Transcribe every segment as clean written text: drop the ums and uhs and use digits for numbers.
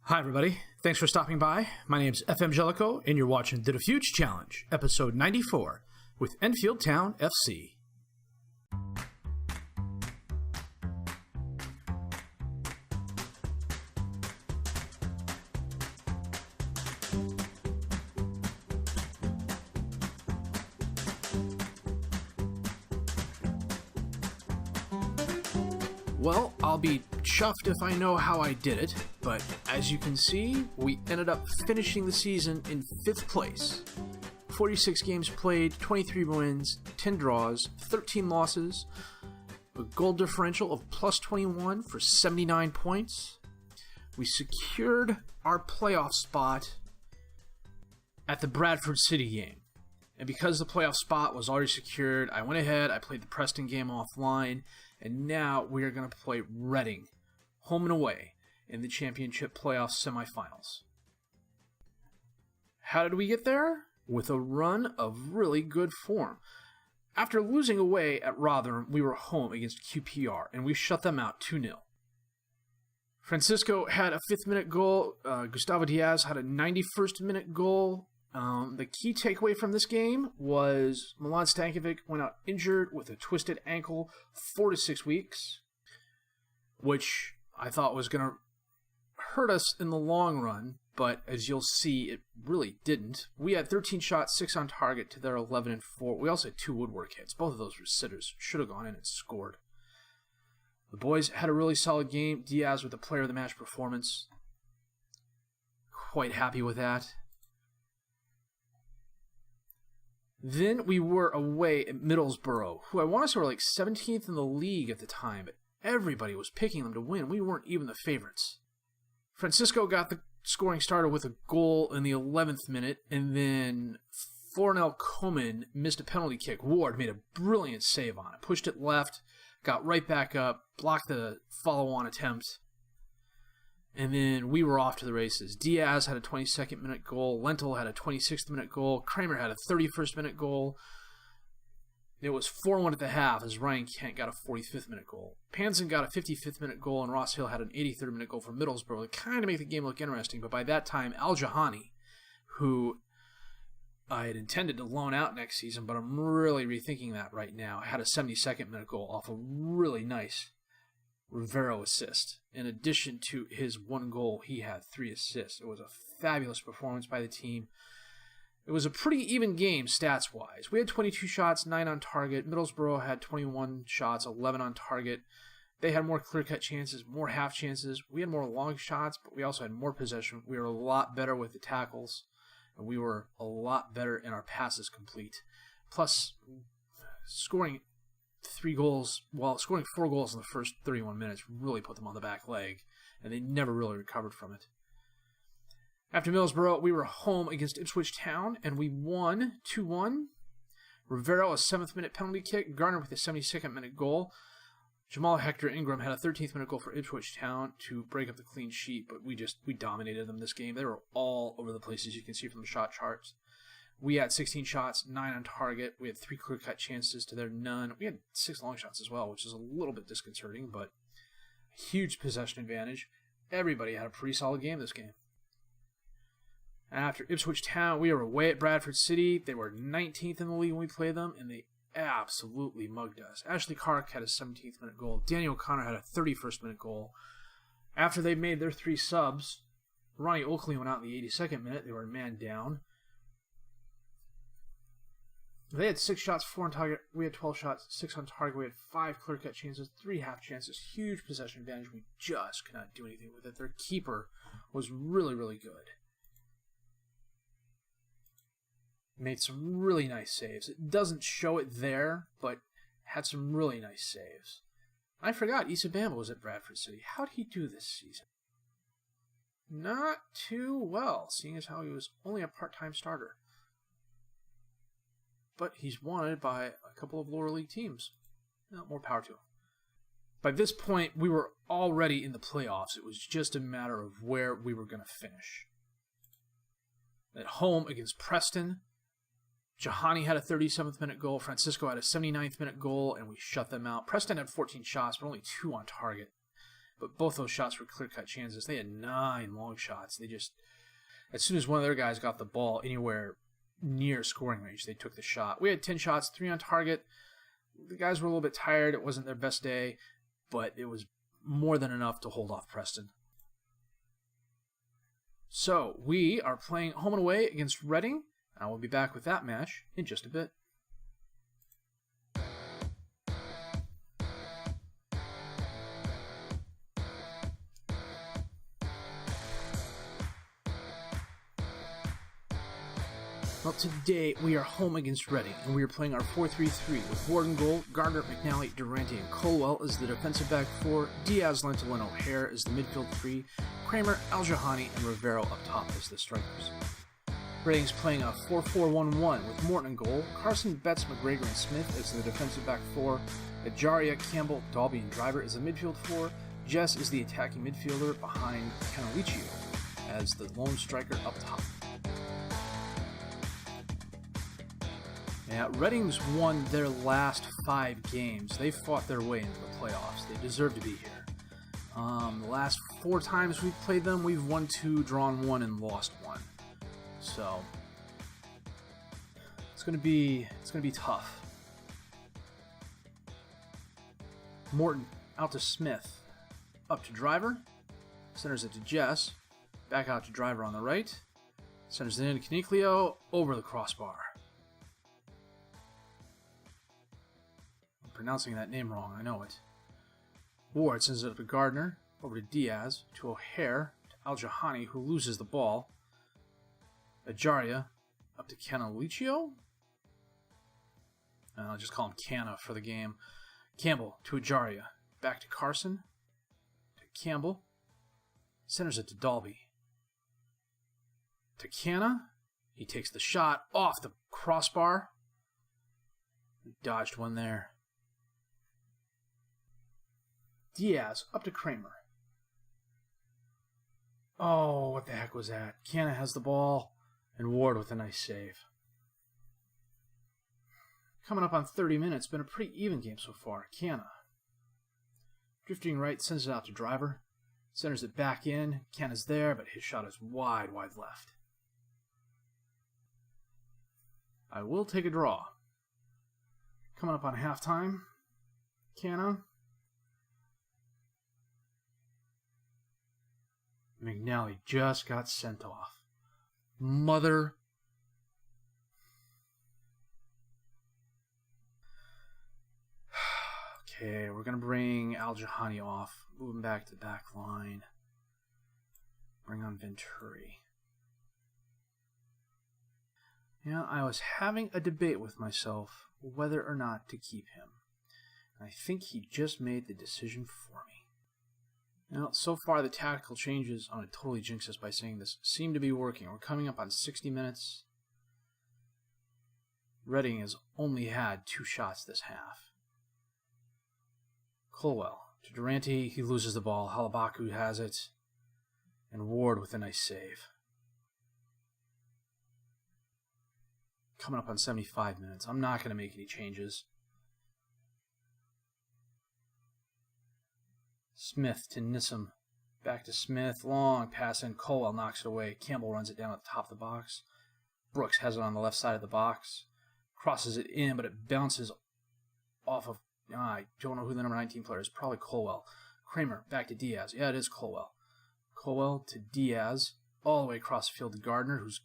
Hi, everybody. Thanks for stopping by. My name's FM18, and you're watching the Dafuge Challenge, episode 94, with Enfield Town FC. Well, I'll be chuffed if I know how I did it, but as you can see, we ended up finishing the season in 5th place. 46 games played, 23 wins, 10 draws, 13 losses, a goal differential of plus 21 for 79 points. We secured our playoff spot at the Bradford City game. And because the playoff spot was already secured, I went ahead, I played the Preston game offline, and now we are going to play Reading, home and away, in the championship playoff semifinals. How did we get there? With a run of really good form. After losing away at Rotherham, we were home against QPR, and we shut them out 2-0. Francisco had a 5th-minute goal. Gustavo Diaz had a 91st-minute goal. The key takeaway from this game was Milan Stankovic went out injured with a twisted ankle 4 to 6 weeks, which I thought was going to hurt us in the long run, but as you'll see, it really didn't. We had 13 shots, 6 on target to their 11 and 4. We also had 2 woodwork hits. Both of those were sitters. Should have gone in and scored. The boys had a really solid game. Diaz with the player of the match performance. Quite happy with that. Then we were away at Middlesbrough, who I want to say were like 17th in the league at the time, but everybody was picking them to win. We weren't even the favorites. Francisco got the scoring started with a goal in the 11th minute, and then Fornell Coman missed a penalty kick. Ward made a brilliant save on it, pushed it left, got right back up, blocked the follow-on attempt, and then we were off to the races. Diaz had a 22nd minute goal. Lentil had a 26th minute goal. Kramer had a 31st minute goal. It was 4-1 at the half as Ryan Kent got a 45th minute goal. Panson got a 55th minute goal, and Ross Hill had an 83rd minute goal for Middlesbrough. It kind of made the game look interesting, but by that time, Al Jahani, who I had intended to loan out next season, but I'm really rethinking that right now, had a 72nd minute goal off a really nice Rivero assist. In addition to his 1 goal, he had 3 assists. It was a fabulous performance by the team. It was a pretty even game stats-wise. We had 22 shots, 9 on target. Middlesbrough had 21 shots, 11 on target. They had more clear-cut chances, more half chances. We had more long shots, but we also had more possession. We were a lot better with the tackles, and we were a lot better in our passes complete. Plus, scoring 4 goals in the first 31 minutes really put them on the back leg, and they never really recovered from it. After Middlesbrough, we were home against Ipswich Town, and we won 2-1. Rivero, a 7th minute penalty kick. Garner with a 72nd minute goal. Jamal Hector Ingram had a 13th minute goal for Ipswich Town to break up the clean sheet, but we dominated them this game. They were all over the place, as you can see from the shot charts. We had 16 shots, 9 on target. We had 3 clear-cut chances to their none. We had 6 long shots as well, which is a little bit disconcerting, but a huge possession advantage. Everybody had a pretty solid game this game. After Ipswich Town, we were away at Bradford City. They were 19th in the league when we played them, and they absolutely mugged us. Ashley Clark had a 17th minute goal. Daniel O'Connor had a 31st minute goal. After they made their 3 subs, Ronnie Oakley went out in the 82nd minute. They were a man down. They had 6 shots, 4 on target. We had 12 shots, 6 on target. We had 5 clear-cut chances, 3 half chances. Huge possession advantage. We just could not do anything with it. Their keeper was really, really good. Made some really nice saves. It doesn't show it there, but had some really nice saves. I forgot Issa Bamba was at Bradford City. How did he do this season? Not too well, seeing as how he was only a part-time starter. But he's wanted by a couple of lower league teams. More power to him. By this point, we were already in the playoffs. It was just a matter of where we were going to finish. At home against Preston, Jahani had a 37th minute goal. Francisco had a 79th minute goal, and we shut them out. Preston had 14 shots, but only 2 on target. but both those shots were clear-cut chances. They had 9 long shots. They just, as soon as one of their guys got the ball anywhere near scoring range, they took the shot. We had 10 shots, 3 on target. The guys were a little bit tired. It wasn't their best day, but it was more than enough to hold off Preston. So, we are playing home and away against Reading. I will be back with that match in just a bit. Well, today we are home against Reading, and we are playing our 4-3-3 with Ward in goal, Gardner, McNally, Durante, and Colwell as the defensive back 4, Diaz, Lentolin, O'Hare as the midfield 3, Kramer, Al-Jahani, and Rivero up top as the strikers. Reading's playing a 4-4-1-1 with Morton in goal, Carson, Betts, McGregor, and Smith as the defensive back 4, Ajaria, Campbell, Dalby, and Driver as the midfield 4, Jess is the attacking midfielder behind Canaliccio as the lone striker up top. Yeah, Reading's won their last 5 games. They fought their way into the playoffs. They deserve to be here. The last 4 times we've played them, we've won 2, drawn 1, and lost 1. So it's gonna be tough. Morton out to Smith, up to Driver, centers it to Jess, back out to Driver on the right, centers it in to Canaliccio, over the crossbar. Pronouncing that name wrong, I know it. Ward sends it up to Gardner, over to Diaz, to O'Hare, to Al-Jahani, who loses the ball. Ajaria, up to Canaliccio. I'll just call him Cana for the game. Campbell to Ajaria, back to Carson, to Campbell, centers it to Dalby. To Cana, he takes the shot off the crossbar. He dodged one there. Diaz up to Kramer. Oh, what the heck was that? Cana has the ball, and Ward with a nice save. Coming up on 30 minutes, been a pretty even game so far. Cana. Drifting right, sends it out to Driver. Centers it back in. Cana's there, but his shot is wide left. I will take a draw. Coming up on halftime. Cana. McNally just got sent off. Mother. Okay, we're going to bring Al-Jahani off. Move him back to the back line. Bring on Venturi. Yeah, I was having a debate with myself whether or not to keep him. I think he just made the decision for me. Now, so far the tactical changes, I'm going to totally jinx this by saying this, seem to be working. We're coming up on 60 minutes. Reading has only had 2 shots this half. Colwell to Durante, he loses the ball. Halabaku has it. And Ward with a nice save. Coming up on 75 minutes. I'm not going to make any changes. Smith to Nissim. Back to Smith. Long pass in. Colwell knocks it away. Campbell runs it down at the top of the box. Brooks has it on the left side of the box. Crosses it in, but it bounces off of... I don't know who the number 19 player is. Probably Colwell. Kramer back to Diaz. Yeah, it is Colwell. Colwell to Diaz. All the way across the field to Gardner, who's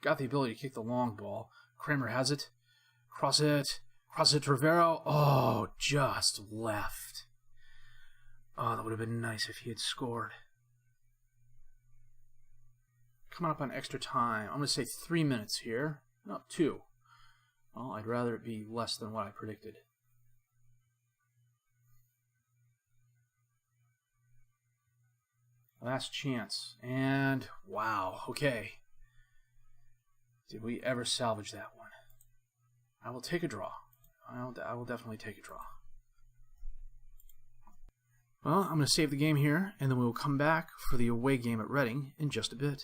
got the ability to kick the long ball. Kramer has it. Cross it. Cross it to Rivero. Oh, just left. Oh, that would have been nice if he had scored. Coming up on extra time. I'm going to say 3 minutes here. No, 2. Well, I'd rather it be less than what I predicted. Last chance. And, wow, okay. Did we ever salvage that one? I will take a draw. I will definitely take a draw. Well, I'm going to save the game here, and then we will come back for the away game at Reading in just a bit.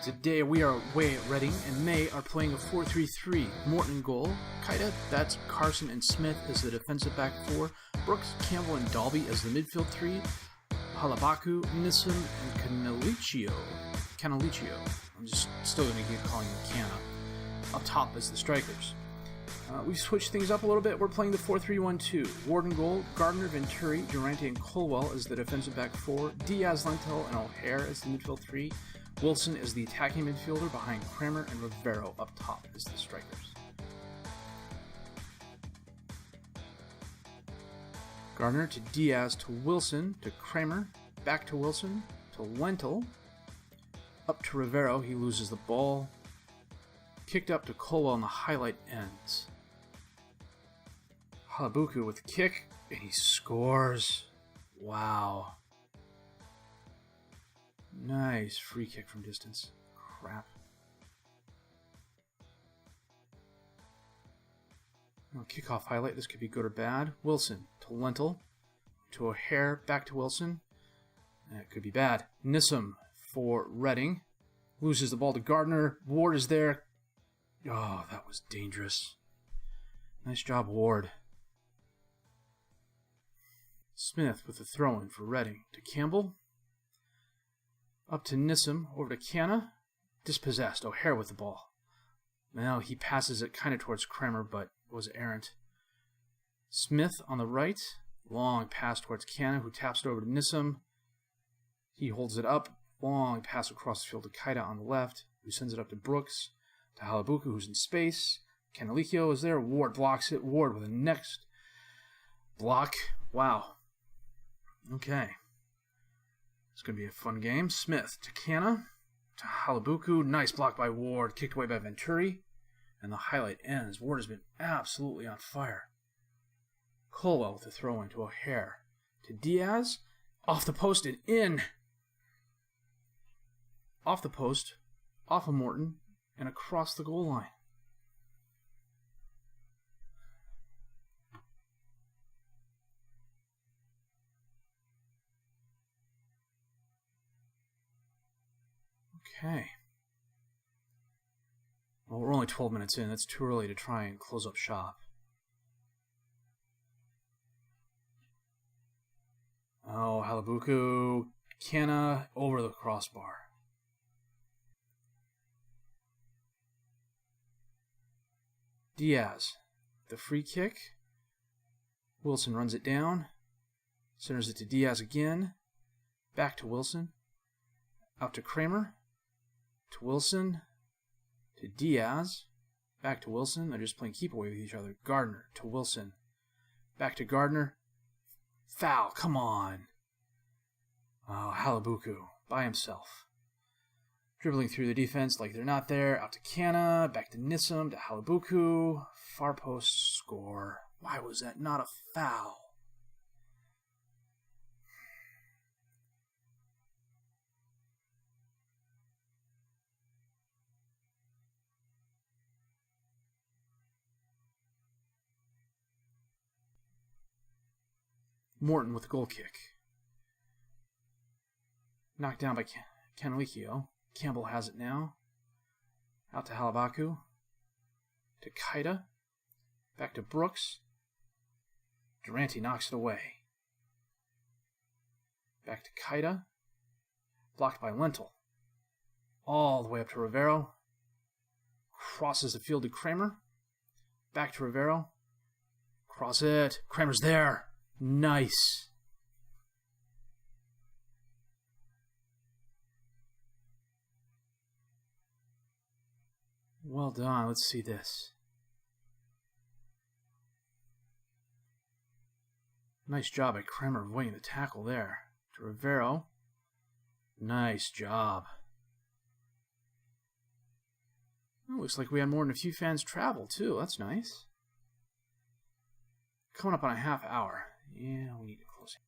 Today we are away at Reading, and May are playing a 4-3-3. Morton in goal. Kaida, that's Carson and Smith as the defensive back four. Brooks, Campbell, and Dalby as the midfield three. Halabaku, Nissim, and Canaliccio. I'm just still going to keep calling him Cana. Up top as the strikers. We've switched things up a little bit. We're playing the 4-3-1-2. Ward in goal, Gardner, Venturi, Durante, and Colwell as the defensive back four. Diaz, Lentil, and O'Hare as the midfield three. Wilson is the attacking midfielder behind Kramer, and Rivero up top as the strikers. Gardner to Diaz to Wilson to Kramer, back to Wilson to Lentil, up to Rivero, he loses the ball, kicked up to Colwell, and the highlight ends. Halabuku with the kick, and he scores. Wow. Nice free kick from distance. Crap. Kickoff highlight. This could be good or bad. Wilson to Lentil. To O'Hare. Back to Wilson. That could be bad. Nissim for Reading. Loses the ball to Gardner. Ward is there. Oh, that was dangerous. Nice job, Ward. Smith with the throw-in for Reading. To Campbell. Up to Nissim, over to Cana. Dispossessed. O'Hare with the ball. Now he passes it kind of towards Kramer, but was errant. Smith on the right. Long pass towards Cana, who taps it over to Nissim. He holds it up. Long pass across the field to Kaida on the left, who sends it up to Brooks. To Halabuku, who's in space. Canaliccio is there. Ward blocks it. Ward with a next block. Wow. Okay. It's going to be a fun game. Smith to Cana, to Halabuku. Nice block by Ward. Kicked away by Venturi. And the highlight ends. Ward has been absolutely on fire. Colwell with the throw-in to O'Hare. To Diaz. Off the post and in. Off the post. Off of Morton. And across the goal line. Okay. Well, we're only 12 minutes in. That's too early to try and close up shop. Oh, Halabuku. Cana over the crossbar. Diaz. The free kick. Wilson runs it down. Centers it to Diaz again. Back to Wilson. Out to Kramer. To Wilson, to Diaz, back to Wilson. They're just playing keep away with each other. Gardner to Wilson, back to Gardner. Foul, come on. Oh, Halabuku by himself. Dribbling through the defense like they're not there. Out to Cana, back to Nissim, to Halabuku. Far post score. Why was that not a foul? Morton with a goal kick. Knocked down by Canaliccio. Campbell has it now. Out to Halabaku. To Kaida. Back to Brooks. Durante knocks it away. Back to Kaida. Blocked by Lentil. All the way up to Rivero. Crosses the field to Kramer. Back to Rivero. Cross it. Kramer's there. Nice. Well done. Let's see this. Nice job by Kramer of winning the tackle there. To Rivero. Nice job. Well, looks like we had more than a few fans travel, too. That's nice. Coming up on a half hour. Yeah, we need to close it.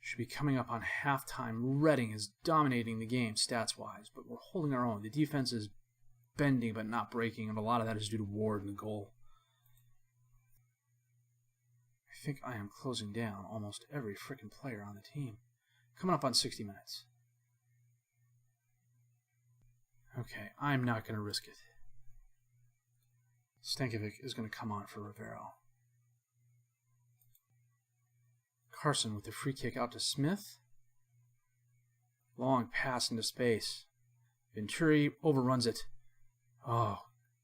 Should be coming up on halftime. Reading is dominating the game stats-wise, but we're holding our own. The defense is bending but not breaking, and a lot of that is due to Ward and the goal. I think I am closing down almost every freaking player on the team. Coming up on 60 minutes. Okay, I'm not going to risk it. Stankovic is going to come on for Rivero. Carson with the free kick out to Smith. Long pass into space. Venturi overruns it. Oh,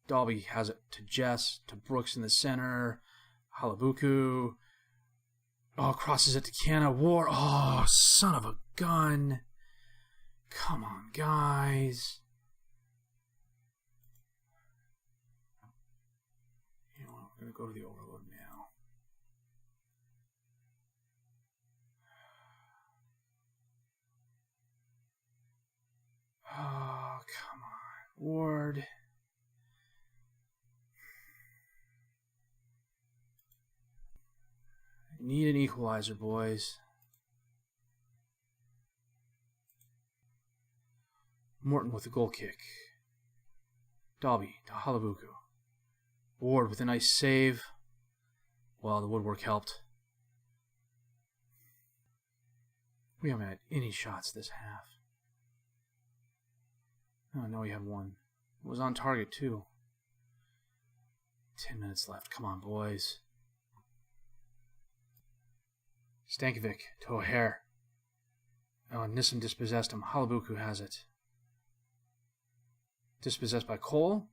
Dalby has it to Jess, to Brooks in the center. Halabuku. Oh, crosses it to Canna. Ward. Oh, son of a gun. Come on, guys. You know what? We're going to go to the overload now. Oh, come on. Ward. Need an equalizer, boys. Morton with a goal kick. Dalby to Halabuku. Ward with a nice save. Well, the woodwork helped. We haven't had any shots this half. Oh, no, we had one. It was on target, too. 10 minutes left. Come on, boys. Stankovic to O'Hare. Oh, Nissim dispossessed him. Halabuku has it. Dispossessed by Cole.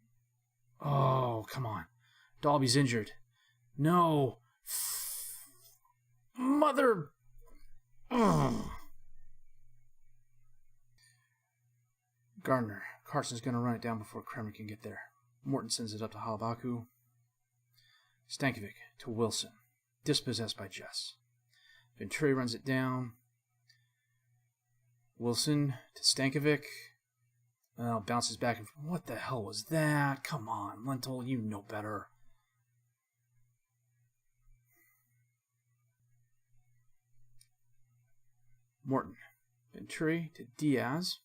Oh, come on. Dalby's injured. No. Mother. Ugh. Gardner. Carson's going to run it down before Kremer can get there. Morton sends it up to Halabuku. Stankovic to Wilson. Dispossessed by Jess. Venturi runs it down. Wilson to Stankovic. Well, bounces back and forth. What the hell was that? Come on, Lentil, you know better. Morton. Venturi to Diaz.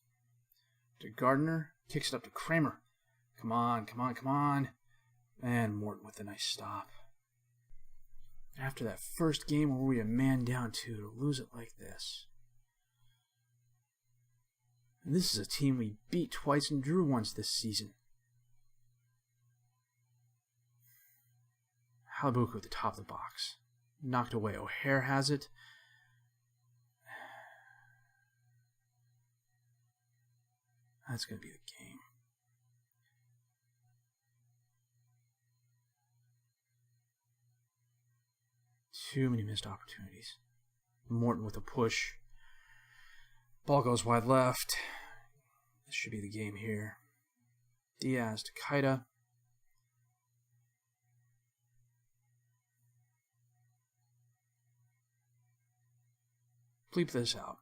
To Gardner. Kicks it up to Kremer. Come on, come on, come on. And Morton with a nice stop. After that first game where we were a man down to lose it like this. And this is a team we beat twice and drew once this season. Halabuku at the top of the box. Knocked away. O'Hare has it. That's going to be the game. Too many missed opportunities. Morton with a push. Ball goes wide left. This should be the game here. Diaz to Kaida. Bleep this out.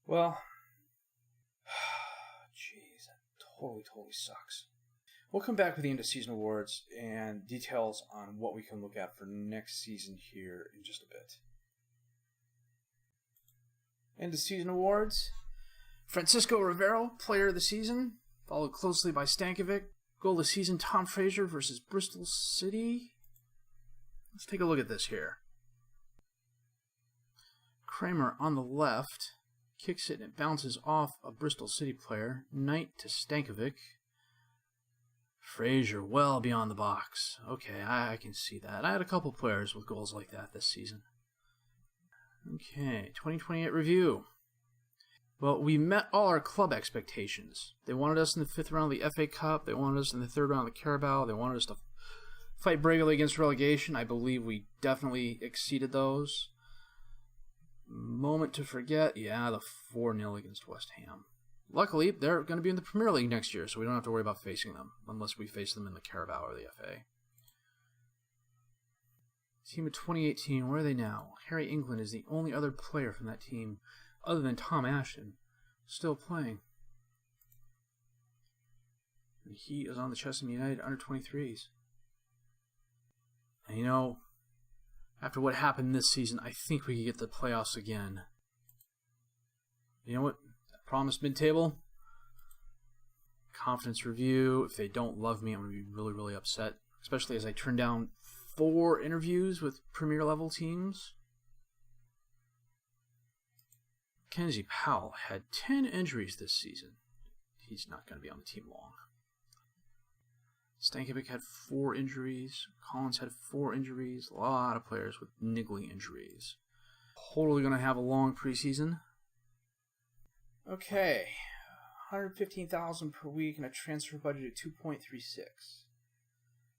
Well, jeez, that totally sucks. We'll come back with the end of season awards and details on what we can look at for next season here in just a bit. End of season awards. Francisco Rivero, player of the season, followed closely by Stankovic. Goal of the season, Tom Frazier versus Bristol City. Let's take a look at this here. Kramer on the left kicks it and it bounces off a Bristol City player. Knight to Stankovic. Frazier well beyond the box. Okay, I can see that. I had a couple players with goals like that this season. Okay, 2028 review. Well, we met all our club expectations. They wanted us in the 5th round of the FA Cup. They wanted us in the 3rd round of the Carabao. They wanted us to fight bravely against relegation. I believe we definitely exceeded those. Moment to forget, yeah, the 4-0 against West Ham. Luckily, they're going to be in the Premier League next year, so we don't have to worry about facing them, unless we face them in the Carabao or the FA. Team of 2018, where are they now? Harry England is the only other player from that team, other than Tom Ashton, still playing. And he is on the Chesham United under-23s. And you know, after what happened this season, I think we could get the playoffs again. You know what? I promised mid-table. Confidence review. If they don't love me, I'm going to be really, really upset. Especially as I turn down 4 interviews with Premier level teams. Kenzie Powell had 10 injuries this season. He's not going to be on the team long. Stankovic had 4 injuries. Collins had 4 injuries. A lot of players with niggling injuries. Totally going to have a long preseason. Okay, $115,000 per week and a transfer budget of $2.36.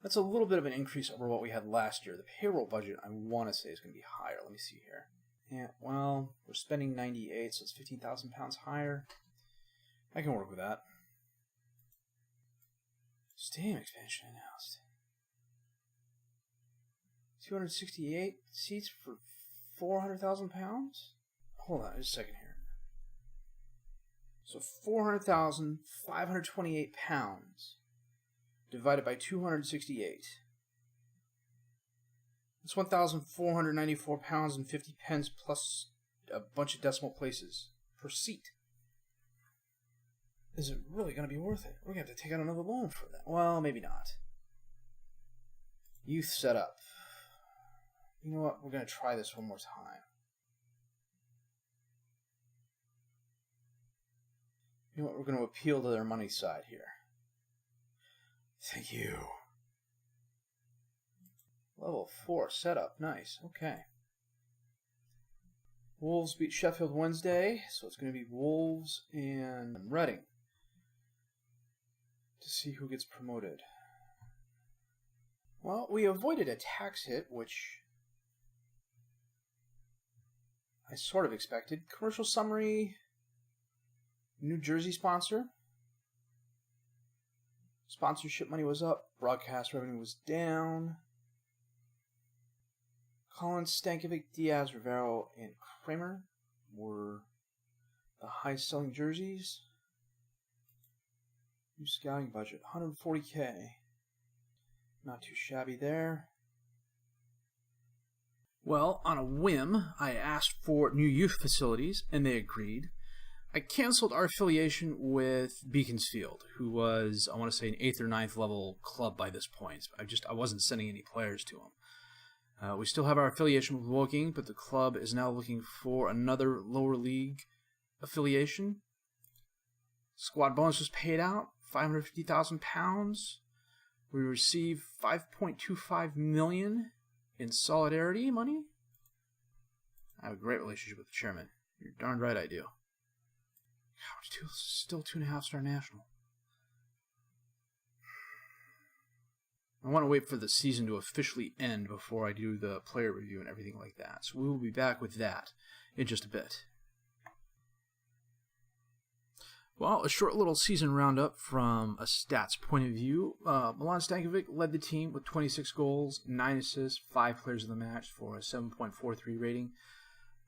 That's a little bit of an increase over what we had last year. The payroll budget, I want to say, is going to be higher. Let me see here. Yeah, well, we're spending 98, so it's 15,000 pounds higher. I can work with that. Stadium expansion announced. 268 seats for 400,000 pounds? Hold on just a second here. So 400,528 pounds divided by 268. That's 1,494 pounds and 50 pence plus a bunch of decimal places per seat. Is it really going to be worth it? We're going to have to take out another loan for that. Well, maybe not. Youth setup. You know what? We're going to try this one more time. You know what? We're going to appeal to their money side here. Thank you. Level 4 setup. Nice. Okay. Wolves beat Sheffield Wednesday, so it's going to be Wolves and Reading to see who gets promoted. Well, we avoided a tax hit, which I sort of expected. Commercial summary. New Jersey sponsor. Sponsorship money was up. Broadcast revenue was down. Collins, Stankovic, Diaz, Rivero, and Kramer were the highest-selling jerseys. New scouting budget, $140K. Not too shabby there. Well, on a whim, I asked for new youth facilities, and they agreed. I canceled our affiliation with Beaconsfield, who was, I want to say, an 8th or 9th level club by this point. I wasn't sending any players to them. We still have our affiliation with Woking, but the club is now looking for another lower league affiliation. Squad bonus was paid out, £550,000. We received $5.25 million in solidarity money. I have a great relationship with the chairman. You're darn right I do. Still 2.5-star national. I want to wait for the season to officially end before I do the player review and everything like that. So we will be back with that in just a bit. Well, a short little season roundup from a stats point of view. Milan Stankovic led the team with 26 goals, 9 assists, 5 players of the match for a 7.43 rating.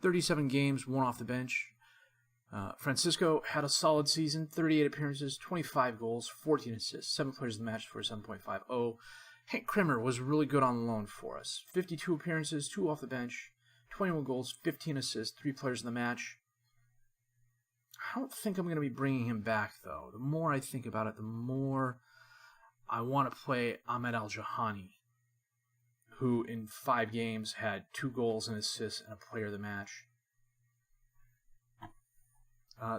37 games, 1 off the bench. Francisco had a solid season, 38 appearances, 25 goals, 14 assists, 7 players of the match for 7.50. Hank Krimmer was really good on loan for us. 52 appearances, 2 off the bench, 21 goals, 15 assists, 3 players of the match. I don't think I'm going to be bringing him back, though. The more I think about it, the more I want to play Ahmed Al-Jahani, who in 5 games had 2 goals and assists and a player of the match.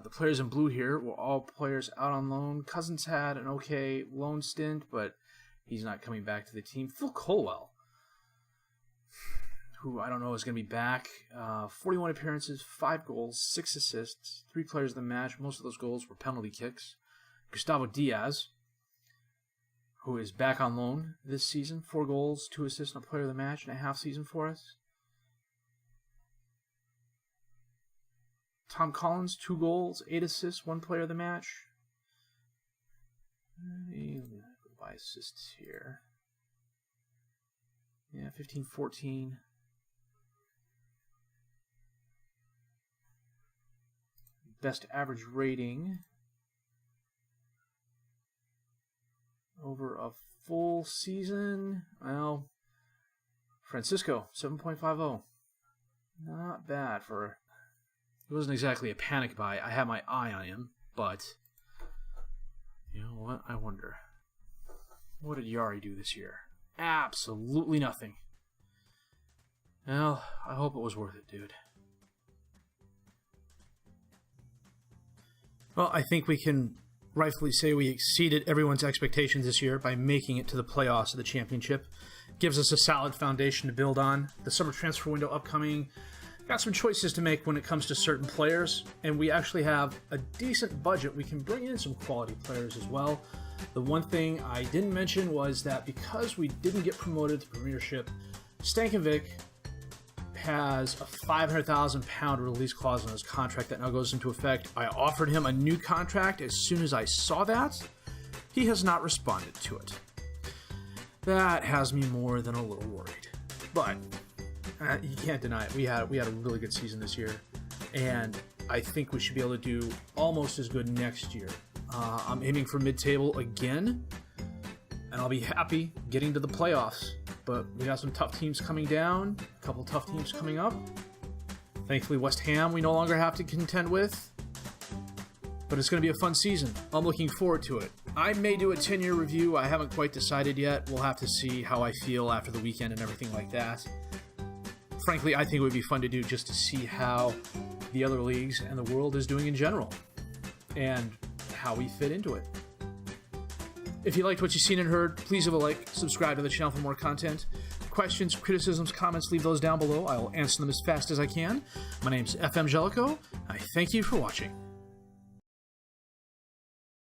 The players in blue here were all players out on loan. Cousins had an okay loan stint, but he's not coming back to the team. Phil Colwell, who I don't know is going to be back. 41 appearances, 5 goals, 6 assists, 3 players of the match. Most of those goals were penalty kicks. Gustavo Diaz, who is back on loan this season. 4 goals, 2 assists, and a player of the match in a half season for us. Tom Collins, 2 goals, 8 assists, 1 player of the match. By assists here. Yeah, 15-14. Best average rating over a full season. Well, Francisco, 7.50. Not bad for... It wasn't exactly a panic buy. I had my eye on him, but you know what? I wonder. What did Yari do this year? Absolutely nothing. Well, I hope it was worth it, dude. Well, I think we can rightfully say we exceeded everyone's expectations this year by making it to the playoffs of the championship. Gives us a solid foundation to build on. The summer transfer window upcoming. Got some choices to make when it comes to certain players, and we actually have a decent budget. We can bring in some quality players as well. The one thing I didn't mention was that because we didn't get promoted to Premiership, Stankovic has a £500,000 release clause on his contract that now goes into effect. I offered him a new contract as soon as I saw that. He has not responded to it. That has me more than a little worried. But you can't deny it. We had a really good season this year, and I think we should be able to do almost as good next year. I'm aiming for mid-table again, and I'll be happy getting to the playoffs. But we got some tough teams coming down, a couple tough teams coming up. Thankfully, West Ham we no longer have to contend with. But it's going to be a fun season. I'm looking forward to it. I may do a 10-year review. I haven't quite decided yet. We'll have to see how I feel after the weekend and everything like that. Frankly, I think it would be fun to do just to see how the other leagues and the world is doing in general and how we fit into it. If you liked what you've seen and heard, please leave a like, subscribe to the channel for more content. Questions, criticisms, comments, leave those down below. I will answer them as fast as I can. My name's FM18. I thank you for watching.